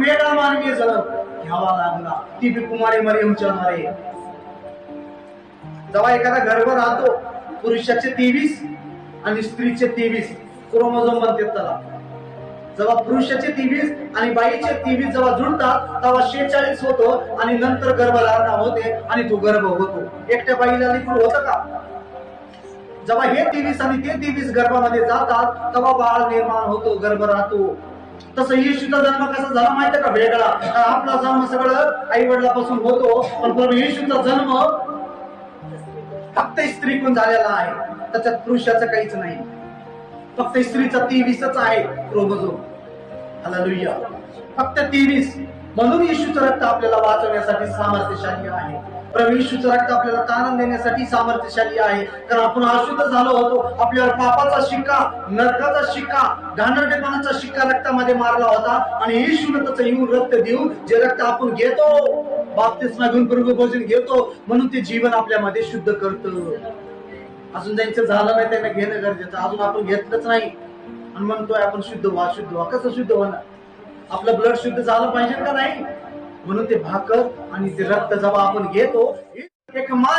वेगळा मानवीय जन्म घ्यावा लागला, ती बी कुमारी मरियमच्या द्वारे. जेव्हा एखादा गर्भ राहतो, पुरुषाचे 23 आणि स्त्रीचे 23 क्रोमोझोम म्हणतात त्याला. जेव्हा पुरुषाचे 23 आणि बाईचे 23 जेव्हा जुळतात तेव्हा 46 होतो आणि नंतर गर्भधारणा होते आणि तो गर्भ होतो. एकट्या बाईला लेकरू होतं का? जेव्हा हे 23 आणि ते 23 गर्भामध्ये जातात तेव्हा बाळ निर्माण होतो, गर्भ राहतो. तसं येशूचा जन्म कसा झाला माहितीये का? वेगळा. आपला जन्म सगळं आई वडिलापासून होतो, पण प्रभू येशूचा जन्म फक्त स्त्रीकडून झालेला आहे. त्याच्यात पुरुषाचं काहीच नाही, फक्त स्त्रीचा 23च आहे क्रोमोझोम. हालेलुया, फक्त 23. म्हणून येशूचं रक्त आपल्याला वाचवण्यासाठी सामर्थ्यशाली आहे. प्रभू येशूचं रक्त आपल्याला तारण देण्यासाठी सामर्थ्यशाली आहे. कारण आपण अशुद्ध झालो होतो, आपल्यावर पापाचा शिक्का, नरकाचा शिक्का, घाणेरडेपणाचा शिक्का रक्तामध्ये मारला होता आणि येशूने त्याचं येऊन रक्त देऊन जे रक्त आपण घेतो, बाप्तिस्मा घेऊन प्रभू भोजन घेतो, म्हणून ते जीवन आपल्यामध्ये शुद्ध करतं. अजून ज्यांचं झालं नाही त्यांना घेणं गरजेचं. अजून आपण घेतलंच नाही आणि म्हणतोय आपण शुद्ध व्हा, शुद्ध व्हा. कसं शुद्ध होणार? आपलं ब्लड शुद्ध झालं पाहिजे का नाही? म्हणून ते भाकर आणि ते रक्त जेव्हा आपण घेतो, एक मान